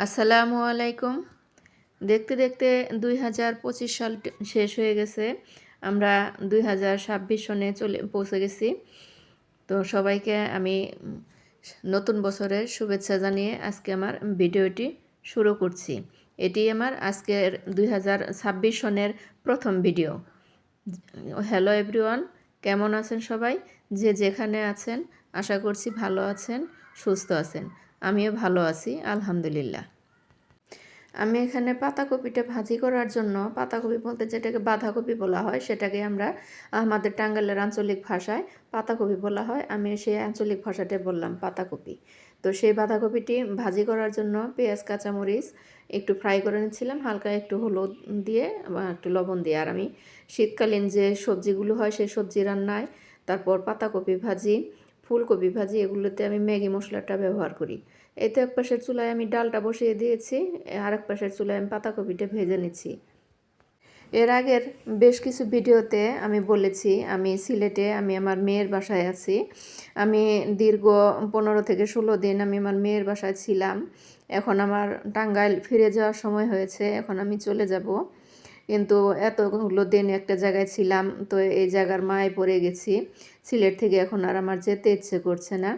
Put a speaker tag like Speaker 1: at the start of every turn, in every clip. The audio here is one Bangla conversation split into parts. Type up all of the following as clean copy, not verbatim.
Speaker 1: আসসালামু আলাইকুম। দেখতে দেখতে ২০২৫ সাল শেষ হয়ে গেছে। আমরা ২০২৬ সনে পৌঁছে গেছি। তো সবাইকে আমি নতুন বছরের শুভেচ্ছা জানিয়ে আজকে আমার ভিডিওটি শুরু করছি। এটি আমার আজকের ২০২৬ সনের প্রথম ভিডিও। হ্যালো এভরিওয়ান, কেমন আছেন সবাই? যে যেখানে আছেন আশা করছি ভালো আছেন, সুস্থ আছেন। আমিও ভালো আছি আলহামদুলিল্লাহ। আমি এখানে পাতাকপিটা ভাজি করার জন্য, পাতাকপি বলতে যেটাকে বাঁধাকপি বলা হয় সেটাকে আমরা আমাদের টাঙ্গাইলের আঞ্চলিক ভাষায় পাতাকপি বলা হয়। আমি সেই আঞ্চলিক ভাষাটাই বললাম পাতাকপি। তো সেই বাঁধাকপিটি ভাজি করার জন্য পেঁয়াজ কাঁচামরিচ একটু ফ্রাই করে নিচ্ছিলাম হালকা একটু হলুদ দিয়ে বা একটু লবণ দিয়ে। আর আমি শীতকালীন যে সবজিগুলো হয় সেই সবজি রান্নায়, তারপর পাতাকপি ভাজি, ফুলকপি ভাজি, এগুলোতে আমি ম্যাগি মশলাটা ব্যবহার করি। এই তো এক পাশের চুলায় আমি ডালটা বসিয়ে দিয়েছি, আর এক পাশের চুলায় আমি পাতাকপিটা ভেজে নিচ্ছি। এর আগের বেশ কিছু ভিডিওতে আমি বলেছি আমি সিলেটে আমি আমার মেয়ের বাসায় আছি। আমি দীর্ঘ 15 থেকে 16 দিন আমি আমার মেয়ের বাসায় ছিলাম। এখন আমার টাঙ্গাইল ফিরে যাওয়ার সময় হয়েছে, এখন আমি চলে যাব। কিন্তু এতগুলো দিন একটা জায়গায় ছিলাম, তো এই জায়গার মায়ে পড়ে গেছি। সিলেট থেকে এখন আর আমার যেতে ইচ্ছে করছে না।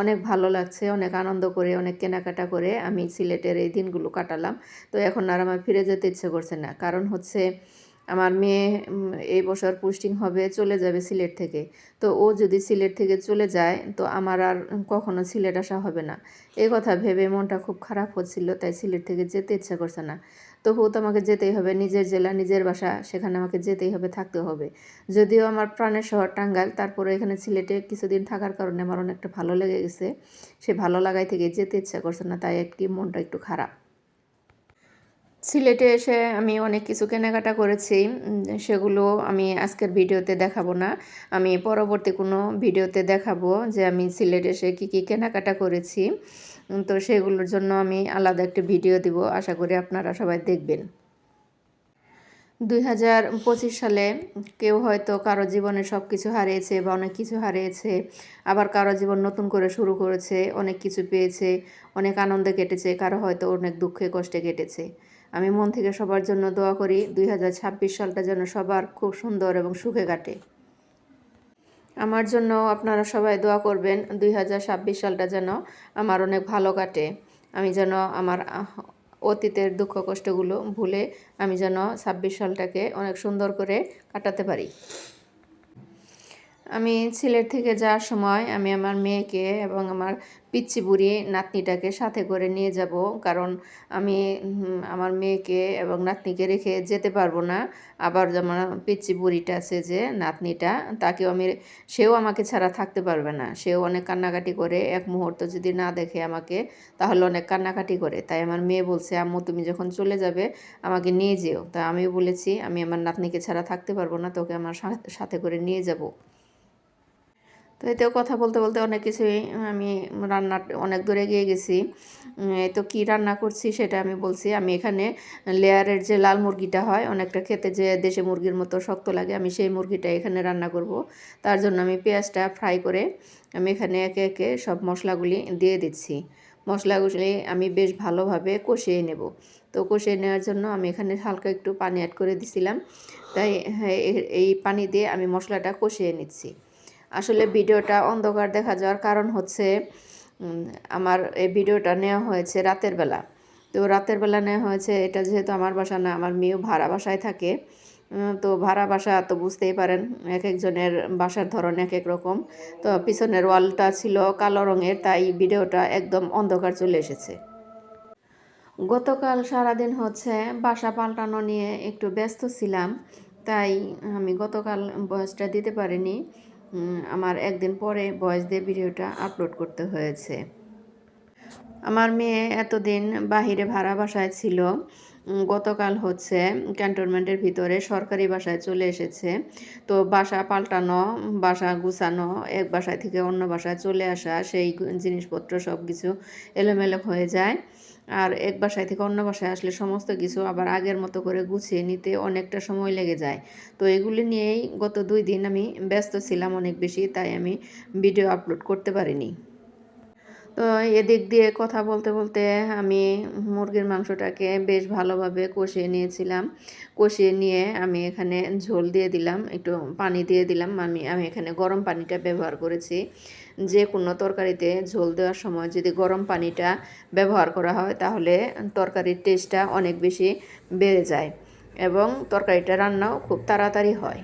Speaker 1: অনেক ভালো লাগছে, অনেক আনন্দ করে, অনেক কেনাকাটা করে আমি সিলেটের এই দিনগুলো কাটালাম। তো এখন আর আমার ফিরে যেতে ইচ্ছে করছে না। কারণ হচ্ছে আমার মেয়ে এই বছর পোস্টিং হবে, চলে যাবে সিলেট থেকে। তো ও যদি সিলেট থেকে চলে যায় তো আমার আর কখনো সিলেট আসা হবে না। এই কথা ভেবে মনটা খুব খারাপ হচ্ছিল, তাই সিলেট থেকে যেতে ইচ্ছা করছে না। তবুও তো আমাকে যেতেই হবে, নিজের জেলা নিজের বাসা, সেখানে আমাকে যেতেই হবে, থাকতে হবে। যদিও আমার প্রাণের শহর টাঙ্গাইল, তারপরে এখানে সিলেটে কিছুদিন থাকার কারণে আমার অনেকটা ভালো লেগে গেছে। সে ভালো লাগাই থেকে যেতে ইচ্ছা করছে না, তাই মনটা একটু খারাপ। সিলেটে এসে আমি অনেক কিছু কেনাকাটা করেছি, সেগুলো আমি আজকের ভিডিওতে দেখাবো না। আমি পরবর্তী কোনো ভিডিওতে দেখাবো যে আমি সিলেটে এসে কী কী কেনাকাটা করেছি। তো সেগুলোর জন্য আমি আলাদা একটা ভিডিও দিব, আশা করি আপনারা সবাই দেখবেন। ২০২৫ সালে কেউ হয়তো কারো জীবনে সব কিছু হারিয়েছে বা অনেক কিছু হারিয়েছে, আবার কারো জীবন নতুন করে শুরু করেছে, অনেক কিছু পেয়েছে, অনেক আনন্দে কেটেছে, কারো হয়তো অনেক দুঃখে কষ্টে কেটেছে। আমি মন থেকে সবার জন্য দোয়া করি ২০২৬ সালটা যেন সবার খুব সুন্দর এবং সুখে কাটে। আমার জন্য আপনারা সবাই দোয়া করবেন ২০২৬ সালটা যেন আমার অনেক ভালো কাটে। আমি যেন আমার অতীতের দুঃখ কষ্টগুলো ভুলে আমি যেন ২৬ সালটাকে অনেক সুন্দর করে কাটাতে পারি। আমি সিলেট থেকে যাওয়ার সময় আমি আমার মেয়েকে এবং আমার পিচ্চি বুড়ি নাতনিটাকে সাথে করে নিয়ে যাব, কারণ আমি আমার মেয়েকে এবং নাতনিকে রেখে যেতে পারবো না। আবার যেমন পিচ্চি বুড়িটা আছে যে নাতনিটা, তাকেও সেও আমাকে ছাড়া থাকতে পারবে না। সেও অনেক কান্নাকাটি করে, এক মুহূর্ত যদি না দেখে আমাকে তাহলে অনেক কান্নাকাটি করে। তাই আমার মেয়ে বলছে, আম্মু তুমি যখন চলে যাবে আমাকে নিয়ে যেও। তা আমিও বলেছি আমি আমার নাতনিকে ছাড়া থাকতে পারবো না, তোকে আমার সাথে করে নিয়ে যাব। তো এতেও কথা বলতে বলতে অনেক কিছুই আমি রান্নার অনেক দূরে গিয়ে গেছি। তো কি রান্না করছি সেটা আমি বলছি। আমি এখানে লেয়ারের যে লাল মুরগিটা হয়, অনেকটা খেতে যে দেশি মুরগির মতো শক্ত লাগে, আমি সেই মুরগিটা এখানে রান্না করব। তার জন্য আমি পেঁয়াজটা ফ্রাই করে আমি এখানে একে একে সব মশলাগুলি দিয়ে দিচ্ছি। মশলাগুলি আমি বেশ ভালোভাবে কষিয়ে নেব। তো কষিয়ে নেওয়ার জন্য আমি এখানে হালকা একটু পানি অ্যাড করে দিছিলাম। তাই হ্যাঁ, এই পানি দিয়ে আমি মশলাটা কষিয়ে নিচ্ছি। আসলে ভিডিওটা অন্ধকার দেখা যাওয়ার কারণ হচ্ছে আমার এই ভিডিওটা নেওয়া হয়েছে রাতের বেলা। তো রাতের বেলা নেওয়া হয়েছে, এটা যেহেতু আমার বাসা না, আমার মেয়েও ভাড়া বাসায় থাকে। তো ভাড়া বাসা তো বুঝতেই পারেন, এক একজনের বাসার ধরন এক এক রকম। তো পিছনের ওয়ালটা ছিল কালো রঙের, তাই ভিডিওটা একদম অন্ধকার চলে এসেছে। গতকাল সারাদিন হচ্ছে বাসা পাল্টানো নিয়ে একটু ব্যস্ত ছিলাম, তাই আমি গতকাল ভয়েসটা দিতে পারিনি। আমার একদিন পরে ভয়েস দিয়ে ভিডিওটা আপলোড করতে হয়েছে। আমার মেয়ে এতদিন বাহিরে ভাড়া বাসায় ছিল, গতকাল হচ্ছে ক্যান্টনমেন্টের ভিতরে সরকারি বাসায় চলে এসেছে। তো বাসা পাল্টানো, বাসা গুছানো, এক বাসায় থেকে অন্য বাসায় চলে আসা, সেই জিনিসপত্র সব কিছু এলোমেলো হয়ে যায়। আর এক বাসায় থেকে অন্য বাসায় আসলে সমস্ত কিছু আবার আগের মতো করে গুছিয়ে নিতে অনেকটা সময় লেগে যায়। তো এগুলি নিয়েই গত 2 দিন আমি ব্যস্ত ছিলাম অনেক বেশি, তাই আমি ভিডিও আপলোড করতে পারিনি। তো এদিক দিয়ে কথা বলতে বলতে আমি মুরগির মাংসটাকে বেশ ভালোভাবে কষিয়ে নিয়েছিলাম। কষিয়ে নিয়ে আমি এখানে ঝোল দিয়ে দিলাম, একটু পানি দিয়ে দিলাম। আমি এখানে গরম পানিটা ব্যবহার করেছি। যে কোনো তরকারিতে ঝোল দেওয়ার সময় যদি গরম পানিটা ব্যবহার করা হয় তাহলে তরকারির টেস্টটা অনেক বেশি বেড়ে যায় এবং তরকারিটা রান্নাও খুব তাড়াতাড়ি হয়।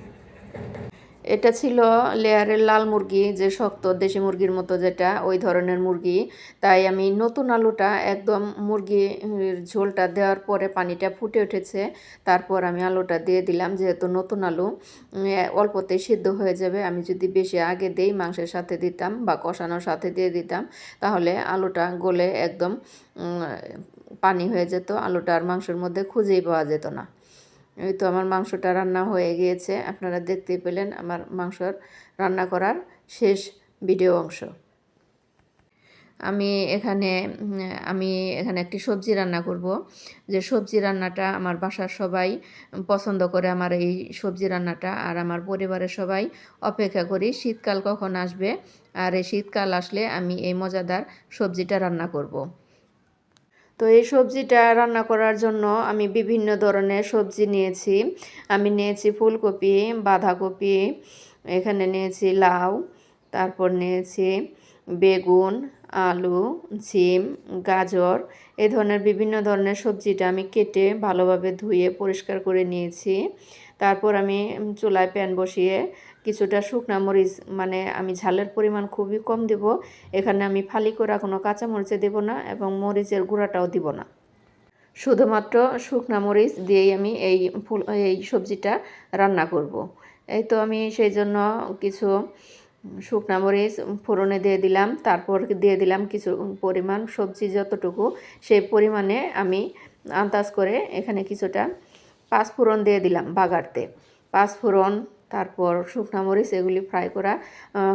Speaker 1: এটা ছিল লেয়ারের লাল মুরগি, যে শক্ত দেশি মুরগির মতো যেটা, ওই ধরনের মুরগি। তাই আমি নতুন আলুটা একদম মুরগির ঝোলটা দেওয়ার পরে পানিটা ফুটে উঠেছে, তারপর আমি আলুটা দিয়ে দিলাম। যেহেতু নতুন আলু অল্পতেই সিদ্ধ হয়ে যাবে। আমি যদি বেশি আগে দেই, মাংসের সাথে দিতাম বা কষানোর সাথে দিয়ে দিতাম, তাহলে আলুটা গলে একদম পানি হয়ে যেত, আলুটা আর মাংসের মধ্যে খুঁজেই পাওয়া যেত না। এই তো আমার মাংসটা রান্না হয়ে গিয়েছে। আপনারা দেখতেই পেলেন আমার মাংসর রান্না করার শেষ ভিডিও অংশ। আমি এখানে আমি এখানে একটি সবজি রান্না করব। যে সবজি রান্নাটা আমার বাসার সবাই পছন্দ করে, আমার এই সবজি রান্নাটা। আর আমার পরিবারের সবাই অপেক্ষা করি শীতকাল কখন আসবে, আর এই শীতকাল আসলে আমি এই মজাদার সবজিটা রান্না করব। তো এই সবজিটা রান্না করার জন্য আমি বিভিন্ন ধরনের সবজি নিয়েছি। আমি নিয়েছি ফুলকপি, বাঁধাকপি, এখানে নিয়েছি লাউ, তারপর নিয়েছি বেগুন, আলু, সিম, গাজর, এই ধরনের বিভিন্ন ধরনের সবজিটা আমি কেটে ভালোভাবে ধুয়ে পরিষ্কার করে নিয়েছি। তারপর আমি চুলায় প্যান বসিয়ে কিছুটা শুকনা মরিচ, মানে আমি ঝালের পরিমাণ খুবই কম দেব। এখানে আমি ফালি করা কোনো কাঁচামরিচে দেব না এবং মরিচের গুঁড়াটাও দিব না। শুধুমাত্র শুকনা মরিচ দিয়েই আমি এই সবজিটা রান্না করব। এই তো আমি সেই জন্য কিছু শুকনা মরিচ ফোড়নে দিয়ে দিলাম, তারপর দিয়ে দিলাম কিছু পরিমাণ সবজি যতটুকু সেই পরিমাণে আমি আন্দাজ করে এখানে কিছুটা পাঁচফোড়ন দিয়ে দিলাম বাগারতে। পাঁচফোড়ন, তারপর শুকনা মরিচ, এগুলি ফ্রাই করা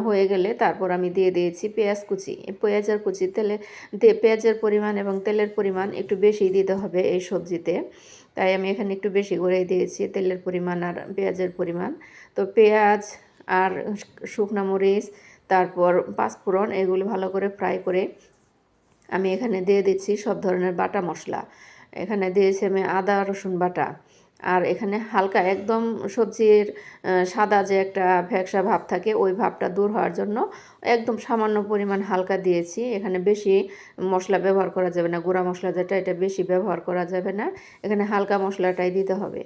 Speaker 1: হয়ে গেলে তারপর আমি দিয়ে দিয়েছি পেঁয়াজ কুচি। পেঁয়াজের কুচি পেঁয়াজের পরিমাণ এবং তেলের পরিমাণ একটু বেশি দিতে হবে এই সবজিতে, তাই আমি এখানে একটু বেশি করে দিয়েছি তেলের পরিমাণ আর পেঁয়াজের পরিমাণ। তো পেঁয়াজ আর শুকনা মরিচ, তারপর পাঁচফোড়ন, এগুলো ভালো করে ফ্রাই করে আমি এখানে দিয়ে দিচ্ছি সব ধরনের বাটা মশলা। এখানে দিয়েছি আমি আদা রসুন বাটা, আর এখানে হালকা একদম সবজির সাদা যে একটা ভ্যাকসা ভাব থাকে, ওই ভাবটা দূর হওয়ার জন্য একদম সামান্য পরিমাণ হালকা দিয়েছি। এখানে বেশি মশলা ব্যবহার করা যাবে না, গুঁড়া মশলা যেটা, এটা বেশি ব্যবহার করা যাবে না, এখানে হালকা মশলাটাই দিতে হবে।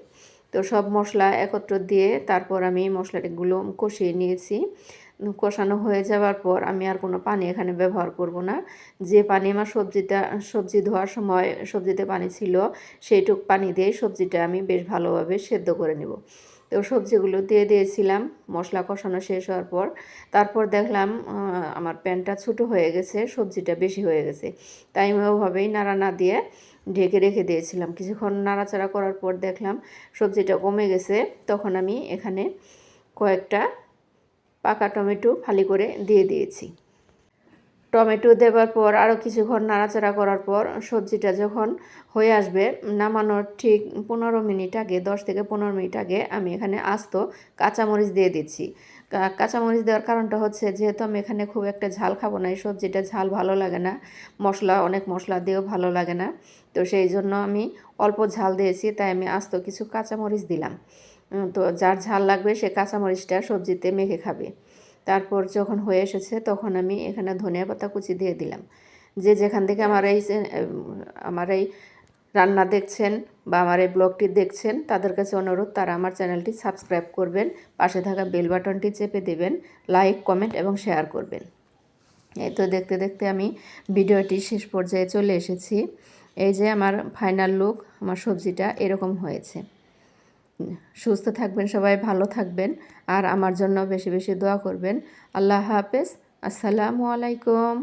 Speaker 1: তো সব মশলা একত্র দিয়ে তারপর আমি মশলাগুলো কষিয়ে নিয়েছি। কষানো হয়ে যাওয়ার পর আমি আর কোনো পানি এখানে ব্যবহার করব না। যে পানি আমার সবজি ধোয়ার সময় সবজিতে পানি ছিল, সেইটুক পানি দিয়ে সবজিটা আমি বেশ ভালোভাবে সেদ্ধ করে নেব। তো সবজিগুলো দিয়ে দিয়েছিলাম মশলা কষানো শেষ হওয়ার পর। তারপর দেখলাম আমার প্যানটা ছোটো হয়ে গেছে, সবজিটা বেশি হয়ে গেছে, তাই আমি ওভাবেই নাড়া না দিয়ে ঢেকে রেখে দিয়েছিলাম। কিছুক্ষণ নাড়াচাড়া করার পর দেখলাম সবজিটা কমে গেছে, তখন আমি এখানে কয়েকটা পাকা টমেটো ফালি করে দিয়ে দিয়েছি। টমেটো দেওয়ার পর আরও কিছুক্ষণ নাড়াচাড়া করার পর সবজিটা যখন হয়ে আসবে, নামানোর ঠিক 15 মিনিট আগে, 10 থেকে 15 মিনিট আগে আমি এখানে আস্ত কাঁচামরিচ দিয়ে দিচ্ছি। কাঁচামরিচ দেওয়ার কারণটা হচ্ছে, যেহেতু আমি এখানে খুব একটা ঝাল খাবো না, এই সবজিটা ঝাল ভালো লাগে না, অনেক মশলা দিয়েও ভালো লাগে না, তো সেই জন্য আমি অল্প ঝাল দিয়েছি, তাই আমি আস্ত কিছু কাঁচামরিচ দিলাম। তো যার ঝাল লাগবে সে কাঁচামরিচটা সবজিতে মেখে খাবে। তারপর যখন হয়ে এসেছে তখন আমি এখানে ধনিয়া পাতা কুচি দিয়ে দিলাম। যে যেখান থেকে আমার এই রান্না দেখছেন বা আমার এই ব্লগটি দেখছেন, তাদের কাছে অনুরোধ তারা আমার চ্যানেলটি সাবস্ক্রাইব করবেন, পাশে থাকা বেল বাটনটি চেপে দেবেন, লাইক, কমেন্ট এবং শেয়ার করবেন। এই তো দেখতে দেখতে আমি ভিডিওটি শেষ পর্যায়ে চলে এসেছি। এই যে আমার ফাইনাল লুক, আমার সবজিটা এরকম হয়েছে। সুস্থ থাকবেন সবাই, ভালো থাকবেন, আর আমার জন্য বেশি বেশি দোয়া করবেন। আল্লাহ হাফেজ, আসসালামু আলাইকুম।